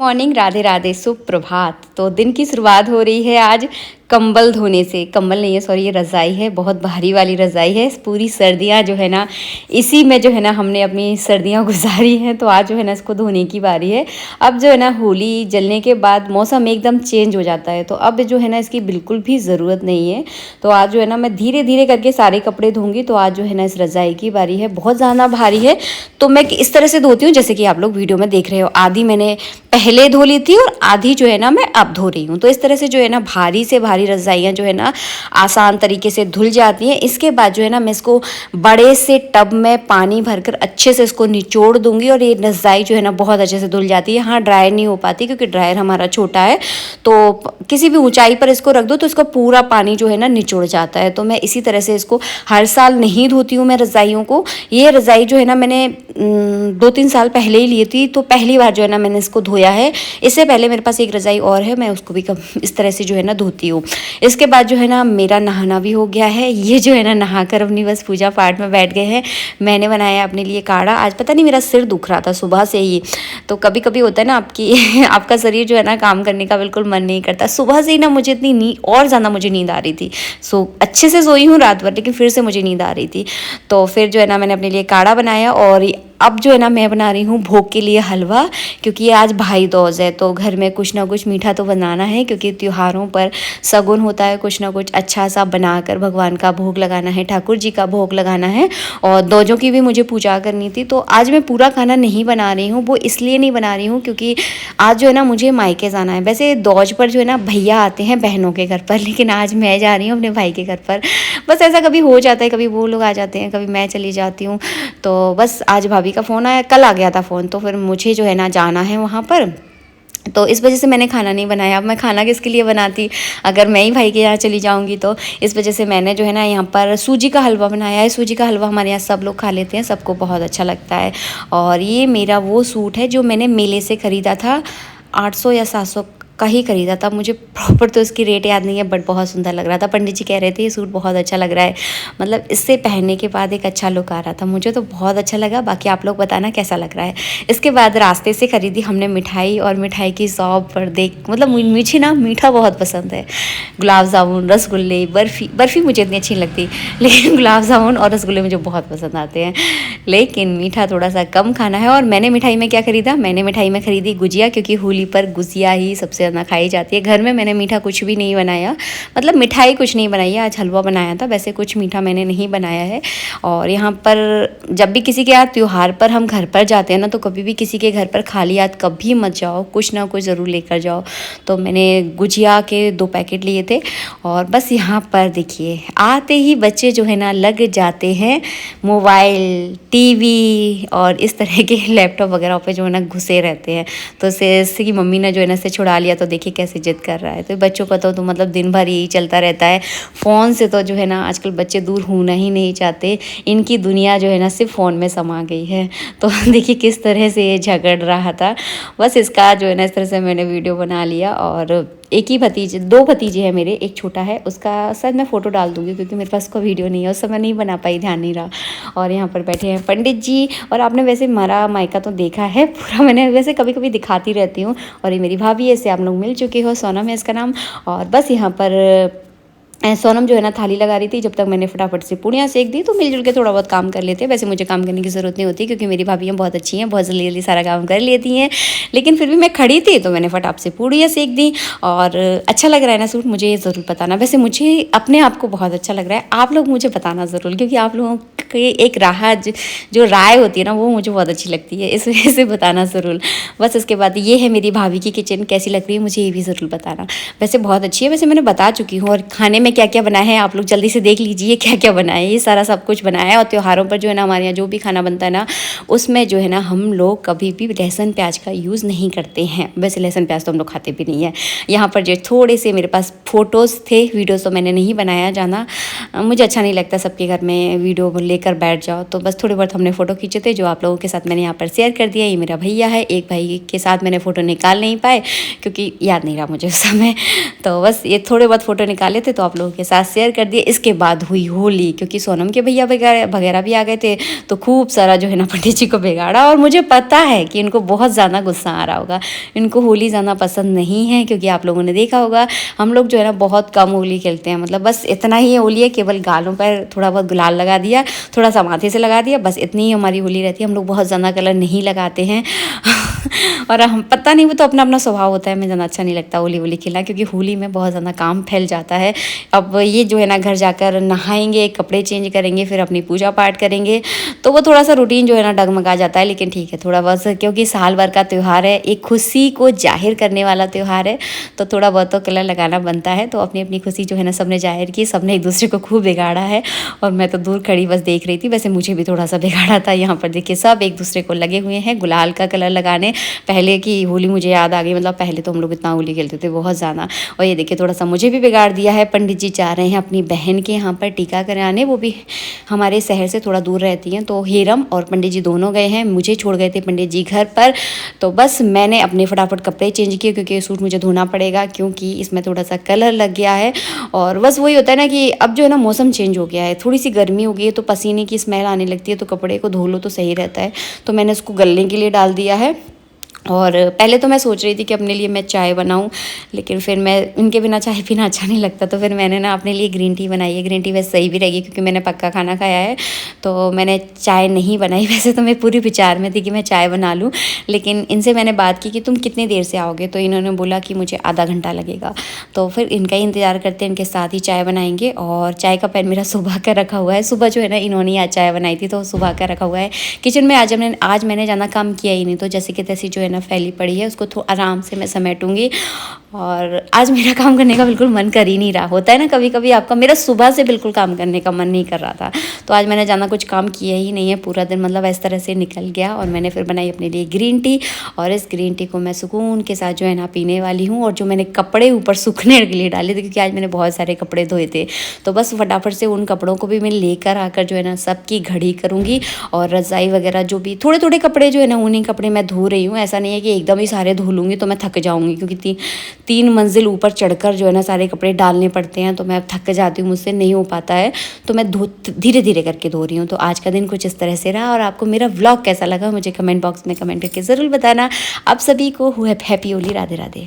Morning, Radhe Radhe, सुप्रभात। तो दिन की शुरुआत हो रही है आज कंबल धोने से। कंबल नहीं है, सॉरी, ये रज़ाई है, बहुत भारी वाली रज़ाई है। पूरी सर्दियां जो है ना इसी में जो है ना हमने अपनी सर्दियां गुजारी हैं। तो आज जो है ना इसको धोने की बारी है। अब जो है ना होली जलने के बाद मौसम एकदम चेंज हो जाता है, तो अब जो है ना इसकी बिल्कुल भी ज़रूरत नहीं है। तो आज जो है ना मैं धीरे धीरे करके सारे कपड़े धोंगी। तो आज जो है ना इस रज़ाई की बारी है, बहुत ज़्यादा भारी है। तो मैं इस तरह से धोती हूँ जैसे कि आप लोग वीडियो में देख रहे हो। आधी मैंने पहले धो ली थी और आधी जो है ना मैं अब धो रही हूँ। तो इस तरह से जो है ना भारी से भारी रज़ाइयाँ जो है ना आसान तरीके से धुल जाती हैं। इसके बाद जो है ना मैं इसको बड़े से टब में पानी भरकर अच्छे से इसको निचोड़ दूंगी और ये रज़ाई जो है ना बहुत अच्छे से धुल जाती है। हाँ, ड्रायर नहीं हो पाती क्योंकि ड्रायर हमारा छोटा है, तो किसी भी ऊंचाई पर इसको रख दो तो इसका पूरा पानी जो है ना निचोड़ जाता है। तो मैं इसी तरह से इसको हर साल नहीं धोती हूँ मैं रज़ाइयों को। ये रज़ाई जो है ना मैंने 2-3 साल पहले ही ली थी, तो पहली बार जो है ना मैंने इसको धोया है। इससे पहले मेरे पास एक रज़ाई और है, मैं उसको भी इस तरह से जो है ना धोती हूँ। इसके बाद जो है ना मेरा नहाना भी हो गया है। ये जो है ना नहा कर अपनी बस पूजा पाठ में बैठ गए हैं। मैंने बनाया अपने लिए काढ़ा। आज पता नहीं मेरा सिर दुख रहा था सुबह से ही। तो कभी कभी होता है ना आपकी आपका शरीर जो है ना काम करने का बिल्कुल मन नहीं करता। सुबह से ही ना मुझे इतनी नींद, और ज़्यादा मुझे नींद आ रही थी। अच्छे से सोई हूँ रात भर, लेकिन फिर से मुझे नींद आ रही थी। तो फिर जो है ना मैंने अपने लिए काढ़ा बनाया और अब जो है ना मैं बना रही हूँ भोग के लिए हलवा, क्योंकि ये आज भाई दूज है। तो घर में कुछ ना कुछ मीठा तो बनाना है, क्योंकि त्योहारों पर शगुन होता है। कुछ ना कुछ अच्छा सा बनाकर भगवान का भोग लगाना है, ठाकुर जी का भोग लगाना है। और दोजों की भी मुझे पूजा करनी थी। तो आज मैं पूरा खाना नहीं बना रही हूँ। वो इसलिए नहीं बना रही हूँ क्योंकि आज जो है ना मुझे मायके जाना है। वैसे दौज पर जो है ना भैया आते हैं बहनों के घर पर, लेकिन आज मैं जा रही हूँ अपने भाई के घर पर। बस ऐसा कभी हो जाता है, कभी वो लोग आ जाते हैं, कभी मैं चली जाती हूँ। तो बस आज भाभी का फ़ोन आया, कल आ गया था फ़ोन, तो फिर मुझे जो है ना जाना है वहाँ पर। तो इस वजह से मैंने खाना नहीं बनाया। अब मैं खाना किसके लिए बनाती अगर मैं ही भाई के यहाँ चली जाऊँगी। तो इस वजह से मैंने जो है ना यहाँ पर सूजी का हलवा बनाया है। सूजी का हलवा हमारे यहाँ सब लोग खा लेते हैं, सबको बहुत अच्छा लगता है। और ये मेरा वो सूट है जो मैंने मेले से ख़रीदा था, 800 या 700 का ही खरीदा था। मुझे प्रॉपर तो इसकी रेट याद नहीं है, बट बहुत सुंदर लग रहा था। पंडित जी कह रहे थे ये सूट बहुत अच्छा लग रहा है, मतलब इससे पहनने के बाद एक अच्छा लुक आ रहा था। मुझे तो बहुत अच्छा लगा, बाकी आप लोग बताना कैसा लग रहा है। इसके बाद रास्ते से ख़रीदी हमने मिठाई, और मिठाई की शॉप पर मतलब मुझे ना मीठा बहुत पसंद है। गुलाब जामुन, रसगुल्ले, बर्फ़ी मुझे इतनी अच्छी लगती, लेकिन गुलाब जामुन और रसगुल्ले मुझे बहुत पसंद आते हैं। लेकिन मीठा थोड़ा सा कम खाना है। और मैंने मिठाई में क्या ख़रीदा, मैंने मिठाई में ख़रीदी गुजिया, क्योंकि होली पर गुजिया ही सबसे ज़्यादा खाई जाती है। घर में मैंने मीठा कुछ भी नहीं बनाया, मतलब मिठाई कुछ नहीं बनाई है। आज हलवा बनाया था, वैसे कुछ मीठा मैंने नहीं बनाया है। और यहाँ पर जब भी किसी के यहाँ त्यौहार पर हम घर पर जाते हैं ना, तो कभी भी किसी के घर पर खाली हाथ कभी मत जाओ, कुछ ना कुछ ज़रूर लेकर जाओ। तो मैंने गुजिया के 2 पैकेट लिए थे। और बस यहाँ पर देखिए आते ही बच्चे जो है ना लग जाते हैं मोबाइल, टीवी और इस तरह के लैपटॉप वगैरह पे जो है ना घुसे रहते हैं। तो इससे की मम्मी ने जो है ना इसे छुड़ा लिया, तो देखिए कैसे जिद कर रहा है। तो बच्चों का तो मतलब दिन भर यही चलता रहता है। फ़ोन से तो जो है ना आजकल बच्चे दूर होना ही नहीं चाहते। इनकी दुनिया जो है ना सिर्फ फ़ोन में समा गई है। तो देखिए किस तरह से ये झगड़ रहा था। बस इसका जो है ना इस तरह से मैंने वीडियो बना लिया। और एक ही भतीजे, 2 भतीजे हैं मेरे, एक छोटा है, उसका शायद मैं फ़ोटो डाल दूँगी क्योंकि मेरे पास उसका वीडियो नहीं है, उस समय नहीं बना पाई, ध्यान नहीं रहा। और यहाँ पर बैठे हैं पंडित जी। और आपने वैसे हमारा मायका तो देखा है पूरा, मैंने वैसे कभी कभी दिखाती रहती हूँ। और ये मेरी भाभी है, इससे आप लोग मिल चुके हो, सोनम है इसका नाम। और बस यहाँ पर सोनम जो है ना थाली लगा रही थी, जब तक मैंने फटाफट से पूड़ियाँ सेक दी। तो मिलजुल के थोड़ा बहुत काम कर लेते हैं। वैसे मुझे काम करने की ज़रूरत नहीं होती क्योंकि मेरी भाभियाँ बहुत अच्छी हैं, बहुत जल्दी जल्दी सारा काम कर लेती हैं। लेकिन फिर भी मैं खड़ी थी तो मैंने फटाफट से पूड़ियाँ सेक दी। और अच्छा लग रहा है ना सूट, मुझे ये ज़रूर बताना। वैसे मुझे अपने आप को बहुत अच्छा लग रहा है, आप लोग मुझे बताना ज़रूर, क्योंकि आप लोगों की एक जो राय होती है ना वो मुझे बहुत अच्छी लगती है, इस वजह से बताना ज़रूर। बस इसके बाद ये है मेरी भाभी की किचन, कैसी लग रही है मुझे ये भी ज़रूर बताना। वैसे बहुत अच्छी है, वैसे मैंने बता चुकी हूँ। और खाने में क्या क्या बनाया है आप लोग जल्दी से देख लीजिए, क्या क्या बनाया है। ये सारा सब कुछ बनाया है। और त्योहारों पर जो है ना हमारे यहाँ जो भी खाना बनता है ना, उसमें जो है ना हम लोग कभी भी लहसुन प्याज का यूज़ नहीं करते हैं। वैसे लहसुन प्याज तो हम लोग खाते भी नहीं है। यहाँ पर जो थोड़े से मेरे पास फ़ोटोज़ थे, वीडियोज़ तो मैंने नहीं बनाया जाना, मुझे अच्छा नहीं लगता सबके घर में वीडियो लेकर बैठ जाओ। तो बस थोड़े बहुत हमने फ़ोटो खींचे थे, जो आप लोगों के साथ मैंने यहाँ पर शेयर कर दिया। ये मेरा भैया है, एक भाई के साथ मैंने फ़ोटो निकाल नहीं पाए क्योंकि याद नहीं रहा मुझे उस समय। तो बस ये थोड़े बहुत फ़ोटो निकाले थे, तो आप लोगों के साथ शेयर कर दिए। इसके बाद हुई होली, क्योंकि सोनम के भैया वगैरह भी आ गए थे, तो खूब सारा जो है ना पंडित जी को बिगाड़ा। और मुझे पता है कि इनको बहुत ज़्यादा गुस्सा आ रहा होगा, इनको होली ज़्यादा पसंद नहीं है, क्योंकि आप लोगों ने देखा होगा हम लोग जो है ना बहुत कम होली खेलते हैं। मतलब बस इतना ही होली है, केवल गालों पर थोड़ा बहुत गुलाल लगा दिया, थोड़ा सा माथे से लगा दिया, बस इतनी ही हमारी होली रहती है। हम लोग बहुत ज़्यादा कलर नहीं लगाते हैं और हम पता नहीं, वो तो अपना अपना स्वभाव होता है। मुझे ज़्यादा अच्छा नहीं लगता होली खेलना, क्योंकि होली में बहुत ज़्यादा काम फैल जाता है। अब ये जो है ना घर जाकर नहाएंगे, कपड़े चेंज करेंगे, फिर अपनी पूजा पाठ करेंगे, तो वो थोड़ा सा रूटीन जो है ना डगमगा जाता है। लेकिन ठीक है, थोड़ा बहुत, क्योंकि साल भर का त्यौहार है, एक खुशी को जाहिर करने वाला त्यौहार है, तो थोड़ा बहुत तो कलर लगाना बनता है। तो अपनी अपनी खुशी जो है ना सबने जाहिर की, सबने एक दूसरे को खूब बिगाड़ा है, और मैं तो दूर खड़ी बस देख रही थी। वैसे मुझे भी थोड़ा सा बिगाड़ा था। यहाँ पर देखिए सब एक दूसरे को लगे हुए हैं गुलाल का कलर लगाने। पहले की होली मुझे याद आ गई, मतलब पहले तो हम लोग इतना होली खेलते थे बहुत ज़्यादा। और ये देखिए थोड़ा सा मुझे भी बिगाड़ दिया है। पंडित जी जा रहे हैं अपनी बहन के यहाँ पर टीका कराने, वो भी हमारे शहर से थोड़ा दूर रहती हैं। तो हीरम और पंडित जी दोनों गए हैं, मुझे छोड़ गए थे पंडित जी घर पर। तो बस मैंने अपने फटाफट कपड़े चेंज किए, क्योंकि ये सूट मुझे धोना पड़ेगा, क्योंकि इसमें थोड़ा सा कलर लग गया है। और बस वही होता है ना कि अब जो है ना मौसम चेंज हो गया है, थोड़ी सी गर्मी हो गई है, तो पसीने की स्मेल आने लगती है, तो कपड़े को धो लो तो सही रहता है। तो मैंने उसको गलने के लिए डाल दिया है। और पहले तो मैं सोच रही थी कि अपने लिए मैं चाय बनाऊं, लेकिन फिर मैं इनके बिना चाय पीना अच्छा नहीं लगता, तो फिर मैंने ना अपने लिए ग्रीन टी बनाई है। ग्रीन टी वैसे सही भी रहेगी, क्योंकि मैंने पक्का खाना खाया है, तो मैंने चाय नहीं बनाई। वैसे तो मैं पूरी विचार में थी कि मैं चाय बना लूँ, लेकिन इनसे मैंने बात की कि तुम कितनी देर से आओगे, तो इन्होंने बोला कि मुझे आधा घंटा लगेगा। तो फिर इनका ही इंतज़ार करते हैं, इनके साथ ही चाय बनाएंगे। और चाय का पैन मेरा सुबह का रखा हुआ है, सुबह जो है ना इन्होंने आज चाय बनाई थी, तो सुबह का रखा हुआ है किचन में। आज मैंने ज़्यादा काम किया ही नहीं, तो जैसे कि तैसी जो है ना फैली पड़ी है, उसको थोड़ा आराम से मैं समेटूंगी। और आज मेरा काम करने का बिल्कुल मन कर ही नहीं रहा। होता है ना कभी कभी आपका, मेरा सुबह से बिल्कुल काम करने का मन नहीं कर रहा था, तो आज मैंने ज़्यादा कुछ काम किया ही नहीं है। पूरा दिन मतलब इस तरह से निकल गया। और मैंने फिर बनाई अपने लिए ग्रीन टी, और इस ग्रीन टी को मैं सुकून के साथ जो है ना पीने वाली हूँ। और जो मैंने कपड़े ऊपर सूखने के लिए डाले थे, क्योंकि आज मैंने बहुत सारे कपड़े धोए थे, तो बस फटाफट से उन कपड़ों को भी मैं लेकर आकर जो है ना सबकी घड़ी करूँगी। और रज़ाई वगैरह जो भी थोड़े थोड़े कपड़े जो है ना, उन्हीं कपड़े मैं धो रही हूँ। ऐसा नहीं है कि एकदम ही सारे धो लूँगी तो मैं थक जाऊँगी, क्योंकि तीन मंजिल ऊपर चढ़कर जो है ना सारे कपड़े डालने पड़ते हैं, तो मैं थक जाती हूँ, मुझसे नहीं हो पाता है। तो मैं धीरे धीरे करके धो रही हूँ। तो आज का दिन कुछ इस तरह से रहा। और आपको मेरा व्लॉग कैसा लगा मुझे कमेंट बॉक्स में कमेंट करके ज़रूर बताना। आप सभी को हैप्पी होली, राधे राधे।